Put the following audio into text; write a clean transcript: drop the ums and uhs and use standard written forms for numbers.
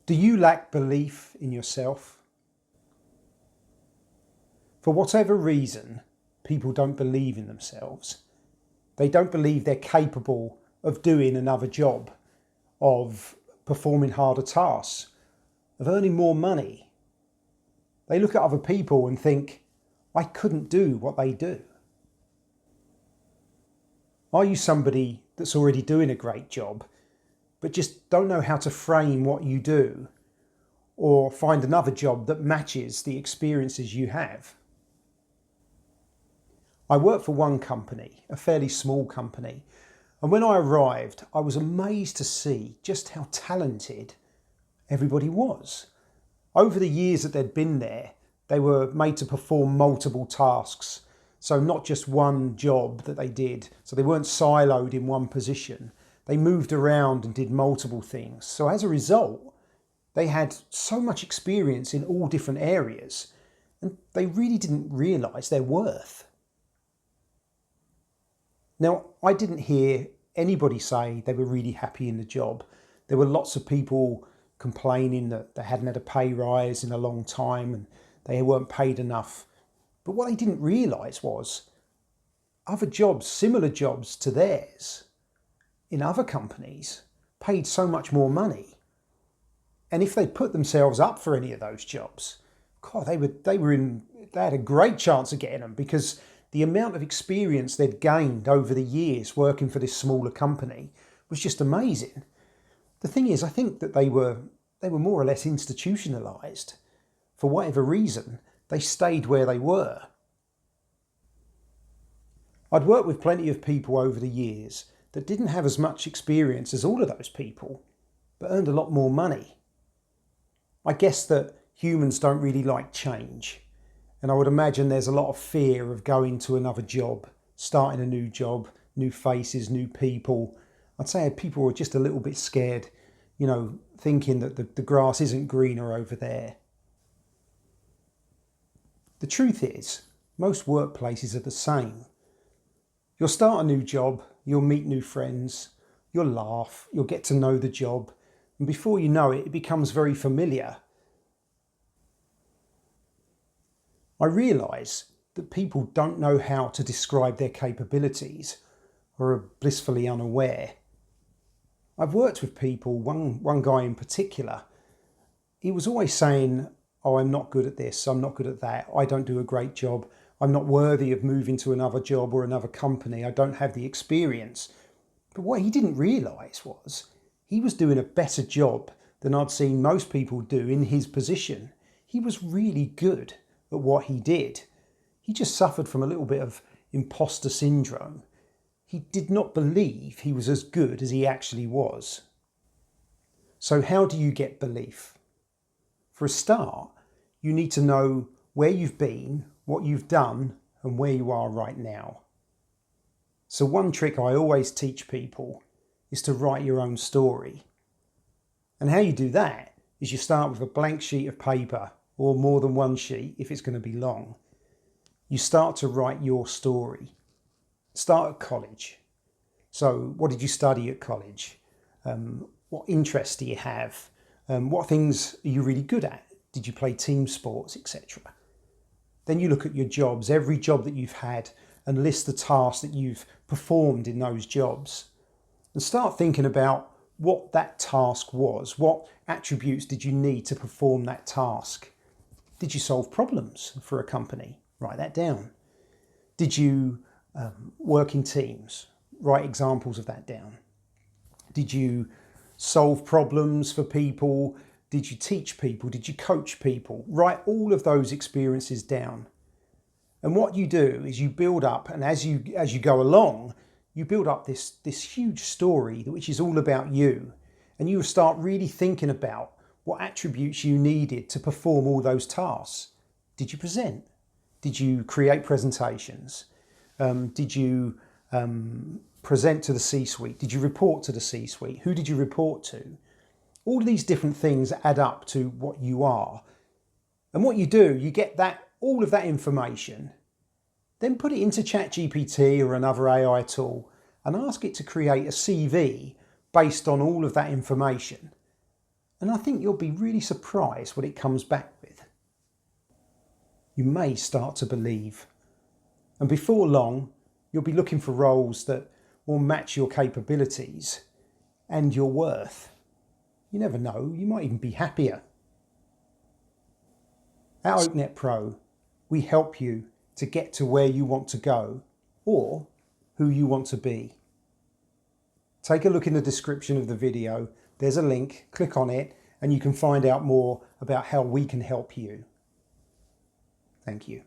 Do you lack belief in yourself? For whatever reason, people don't believe in themselves. They don't believe they're capable of doing another job, of performing harder tasks, of earning more money. They look at other people and think, I couldn't do what they do. Are you somebody that's already doing a great job, but just don't know how to frame what you do, or find another job that matches the experiences you have? I worked for one company, a fairly small company, and when I arrived, I was amazed to see just how talented everybody was. Over the years that they'd been there, they were made to perform multiple tasks. So not just one job that they did. So they weren't siloed in one position. They moved around and did multiple things. So as a result, they had so much experience in all different areas, and they really didn't realise their worth. Now, I didn't hear anybody say they were really happy in the job. There were lots of people complaining that they hadn't had a pay rise in a long time and they weren't paid enough. But what they didn't realise was other jobs, similar jobs to theirs, in other companies, paid so much more money. And if they put themselves up for any of those jobs, God, they had a great chance of getting them, because the amount of experience they'd gained over the years working for this smaller company was just amazing. The thing is, I think that they were more or less institutionalised. For whatever reason, they stayed where they were. I'd worked with plenty of people over the years that didn't have as much experience as all of those people, but earned a lot more money. I guess that humans don't really like change. And I would imagine there's a lot of fear of going to another job, starting a new job, new faces, new people. I'd say people were just a little bit scared, thinking that the grass isn't greener over there. The truth is, most workplaces are the same. You'll start a new job, you'll meet new friends, you'll laugh, you'll get to know the job, and before you know it, it becomes very familiar. I realise that people don't know how to describe their capabilities, or are blissfully unaware. I've worked with people, one guy in particular, he was always saying, oh, I'm not good at this, I'm not good at that, I don't do a great job, I'm not worthy of moving to another job or another company, I don't have the experience. But what he didn't realise was he was doing a better job than I'd seen most people do in his position. He was really good at what he did. He just suffered from a little bit of imposter syndrome. He did not believe he was as good as he actually was. So how do you get belief? For a start, you need to know where you've been, what you've done, and where you are right now. So one trick I always teach people is to write your own story. And how you do that is you start with a blank sheet of paper, or more than one sheet if it's going to be long. You start to write your story. Start at college. So what did you study at college? What interests do you have? What things are you really good at? Did you play team sports, etc.? Then you look at your jobs, every job that you've had, and list the tasks that you've performed in those jobs. And start thinking about what that task was. What attributes did you need to perform that task? Did you solve problems for a company? Write that down. Did you work in teams? Write examples of that down. Did you solve problems for people? Did you teach people? Did you coach people? Write all of those experiences down. And what you do is you build up, and as you go along, you build up this huge story which is all about you. And you start really thinking about what attributes you needed to perform all those tasks. Did you present? Did you create presentations? Did you present to the C-suite? Did you report to the C-suite? Who did you report to? All of these different things add up to what you are. And what you do, you get all of that information, then put it into ChatGPT or another AI tool and ask it to create a CV based on all of that information. and I think you'll be really surprised what it comes back with. You may start to believe, and before long you'll be looking for roles that will match your capabilities and your worth. You never know, you might even be happier. At OpenNet Pro, we help you to get to where you want to go or who you want to be. Take a look in the description of the video. There's a link, click on it, and you can find out more about how we can help you. Thank you.